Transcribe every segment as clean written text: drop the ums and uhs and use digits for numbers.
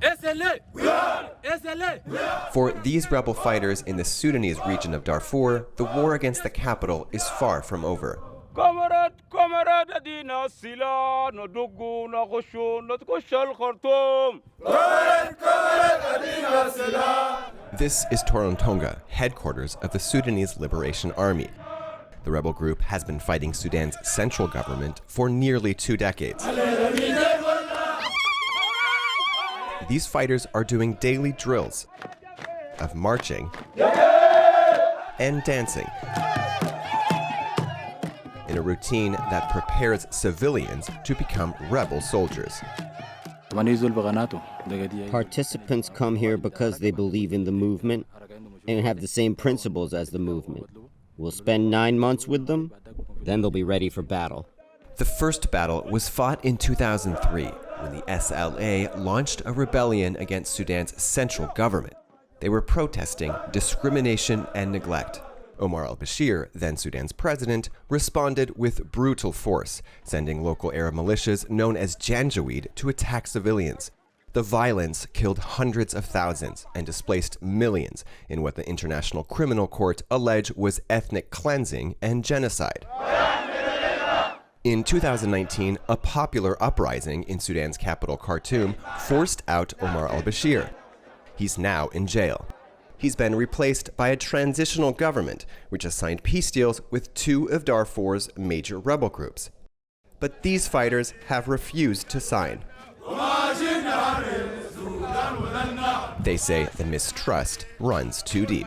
S.L.A. We are! S.L.A. We are! For these rebel fighters in the Sudanese region of Darfur, the war against the capital is far from over. This is Torontonga, headquarters of the Sudanese Liberation Army. The rebel group has been fighting Sudan's central government for nearly 2 decades. These fighters are doing daily drills of marching and dancing in a routine that prepares civilians to become rebel soldiers. Participants come here because they believe in the movement and have the same principles as the movement. We'll spend 9 months with them, then they'll be ready for battle. The first battle was fought in 2003 when the S.L.A. launched a rebellion against Sudan's central government. They were protesting discrimination and neglect. Omar al Bashir, then Sudan's president, responded with brutal force, sending local Arab militias known as Janjaweed to attack civilians. The violence killed hundreds of thousands and displaced millions in what the International Criminal Court alleged was ethnic cleansing and genocide. In 2019, a popular uprising in Sudan's capital, Khartoum, forced out Omar al Bashir. He's now in jail. He's been replaced by a transitional government, which has signed peace deals with 2 of Darfur's major rebel groups. But these fighters have refused to sign. They say the mistrust runs too deep.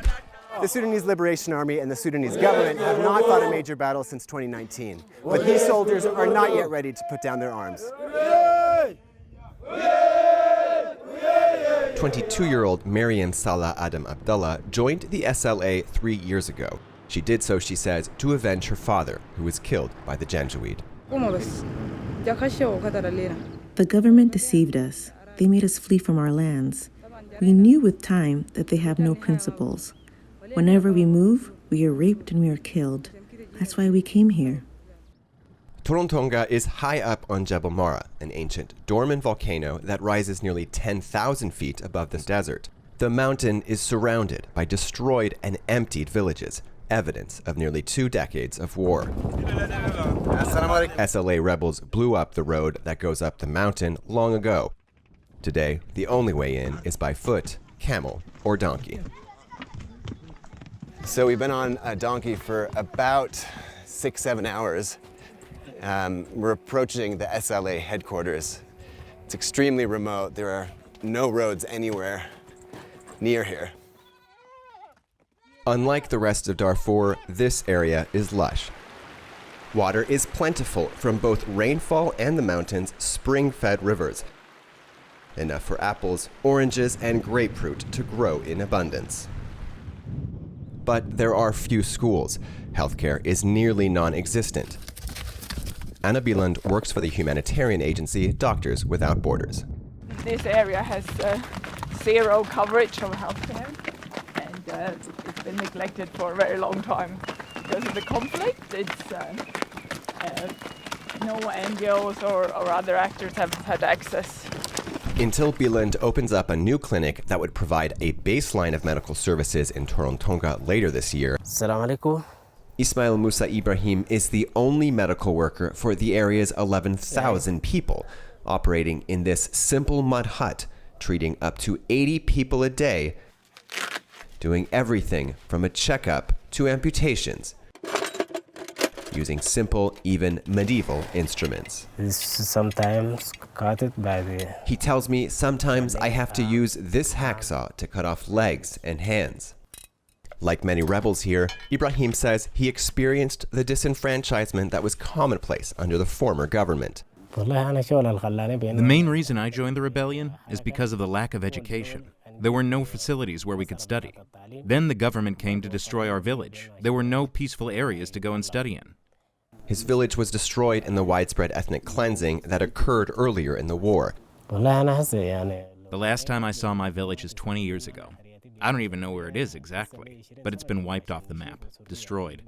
The Sudanese Liberation Army and the Sudanese government have not fought a major battle since 2019, but these soldiers are not yet ready to put down their arms. 22-year-old Maryam Saleh Adam Abdallah joined the S.L.A. 3 years ago. She did so, she says, to avenge her father, who was killed by the Janjaweed. The government deceived us. They made us flee from our lands. We knew with time that they have no principles. Whenever we move, we are raped and we are killed. That's why we came here. Torontonga is high up on Jebel Mara, an ancient dormant volcano that rises nearly 10,000 feet above the desert. The mountain is surrounded by destroyed and emptied villages, evidence of nearly 2 decades of war. S.L.A. rebels blew up the road that goes up the mountain long ago. Today, the only way in is by foot, camel, or donkey. So we've been on a donkey for about 6-7 hours. We're approaching the S.L.A. headquarters. It's extremely remote. There are no roads anywhere near here. Unlike the rest of Darfur, this area is lush. Water is plentiful from both rainfall and the mountain's spring-fed rivers. Enough for apples, oranges, and grapefruit to grow in abundance. But there are few schools. Healthcare is nearly non-existent. Anna Bylund works for the humanitarian agency Doctors Without Borders. This area has 0 coverage of healthcare, and it's been neglected for a very long time because of the conflict. It's no NGOs or other actors have had access. Until Bylund opens up a new clinic that would provide a baseline of medical services in Torontonga later this year. Assalamu alaikum. Ismail IBRAHIM is the only medical worker for the area's 11,000 people, operating in this simple mud hut, treating up to 80 people a day, doing everything from a checkup to amputations, using simple, even medieval instruments. Sometimes cut it by the... He tells me sometimes I have to use this hacksaw to cut off legs and hands. Like many rebels here, Ibrahim says he experienced the disenfranchisement that was commonplace under the former government. The main reason I joined the rebellion is because of the lack of education. There were no facilities where we could study. Then the government came to destroy our village. There were no peaceful areas to go and study in. His village was destroyed in the widespread ethnic cleansing that occurred earlier in the war. The last time I saw my village is 20 years ago. I don't even know where it is exactly, but it's been wiped off the map, destroyed.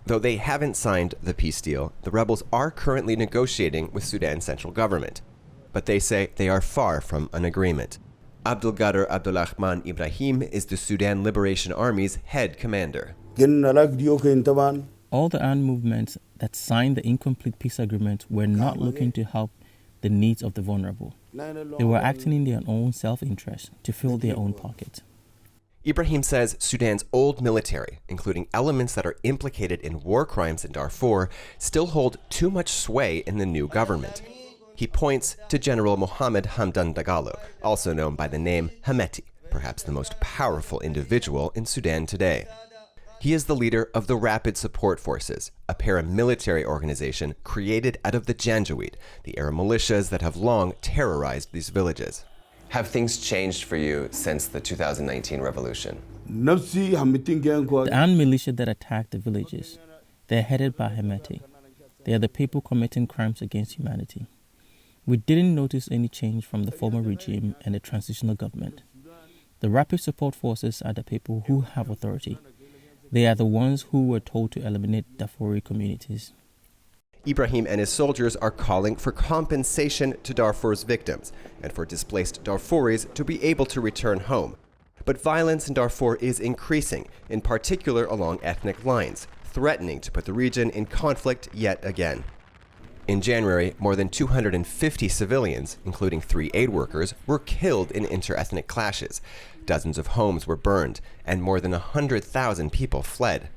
Though they haven't signed the peace deal, the rebels are currently negotiating with Sudan's central government. but they say they are far from an agreement. Abdelgader Abdulrahman Ibrahim is the Sudan Liberation Army's head commander. All the armed movements that signed the incomplete peace agreement were not looking to help the needs of the vulnerable. They were acting in their own self-interest to fill their own pockets. Ibrahim says Sudan's old military, including elements that are implicated in war crimes in Darfur, still hold too much sway in the new government. He points to General Mohammed Hamdan Dagalo, also known by the name Hemeti, perhaps the most powerful individual in Sudan today. He is the leader of the Rapid Support Forces, a paramilitary organization created out of the Janjaweed, the Arab militias that have long terrorized these villages. Have things changed for you since the 2019 revolution? The armed militia that attacked the villages, they're headed by Hemeti. They are the people committing crimes against humanity. We didn't notice any change from the former regime and the transitional government. The Rapid Support Forces are the people who have authority. They are the ones who were told to eliminate Darfuri communities. Ibrahim and his soldiers are calling for compensation to Darfur's victims and for displaced Darfuris to be able to return home. But violence in Darfur is increasing, in particular along ethnic lines, threatening to put the region in conflict yet again. In January, more than 250 civilians, including 3 aid workers, were killed in inter-ethnic clashes. Dozens of homes were burned, and more than 100,000 people fled.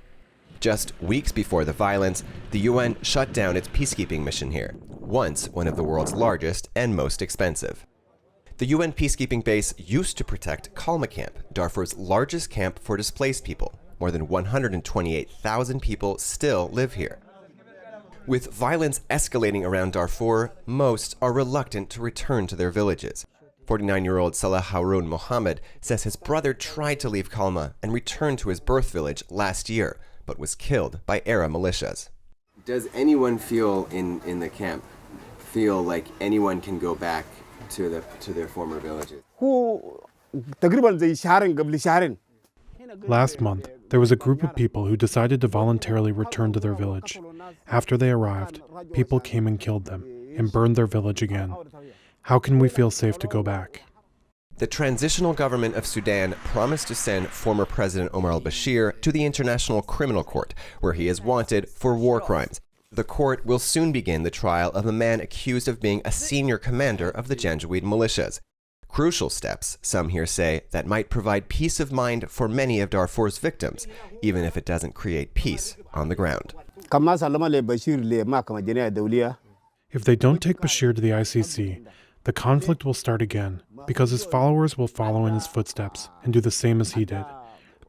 Just weeks before the violence, the UN shut down its peacekeeping mission here, once one of the world's largest and most expensive. The UN peacekeeping base used to protect Kalma Camp, Darfur's largest camp for displaced people. More than 128,000 people still live here. With violence escalating around Darfur, most are reluctant to return to their villages. 49-year-old Salah Haroun Mohammed says his brother tried to leave Kalma and return to his birth village last year, but was killed by Arab militias. Does anyone feel in the camp feel like anyone can go back to their former villages? Last month, there was a group of people who decided to voluntarily return to their village. After they arrived, people came and killed them and burned their village again. How can we feel safe to go back? The transitional government of Sudan promised to send former President Omar al Bashir to the International Criminal Court, where he is wanted for war crimes. The court will soon begin the trial of a man accused of being a senior commander of the Janjaweed militias. Crucial steps, some here say, that might provide peace of mind for many of Darfur's victims, even if it doesn't create peace on the ground. If they don't take Bashir to the ICC, the conflict will start again, because his followers will follow in his footsteps and do the same as he did,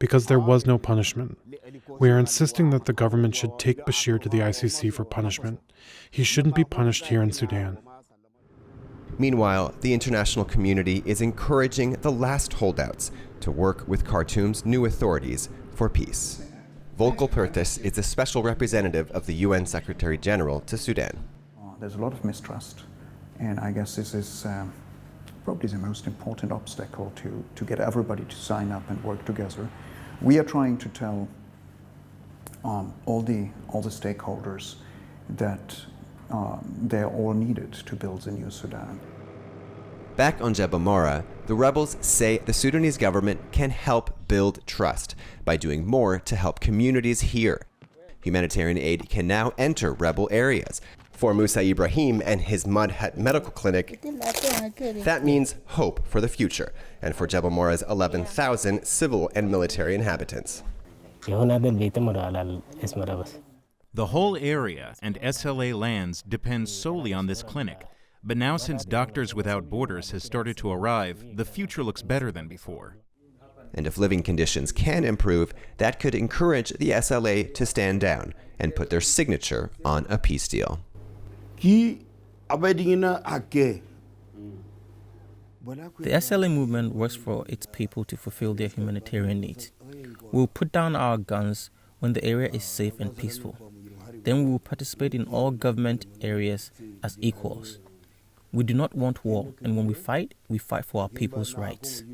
because there was no punishment. We are insisting that the government should take Bashir to the ICC for punishment. He shouldn't be punished here in Sudan. Meanwhile, the international community is encouraging the last holdouts to work with Khartoum's new authorities for peace. Volker Perthes is a special representative of the UN Secretary General to Sudan. There's a lot of mistrust, and I guess this is probably the most important obstacle to get everybody to sign up and work together. We are trying to tell all the stakeholders that they're all needed to build the new Sudan. Back on Jebel Mara, the rebels say the Sudanese government can help build trust by doing more to help communities here. Humanitarian aid can now enter rebel areas. For Moussa Ibrahim and his Mud Hut Medical Clinic, that means hope for the future, and for Jebel Mara's 11,000 civil and military inhabitants. The whole area and S.L.A. lands depend solely on this clinic. But now, since Doctors Without Borders has started to arrive, the future looks better than before. And if living conditions can improve, that could encourage the S.L.A. to stand down and put their signature on a peace deal. The S.L.A. movement works for its people to fulfill their humanitarian needs. We'll put down our guns when the area is safe and peaceful. Then we will participate in all government areas as equals. We do not want war, and when we fight for our people's rights.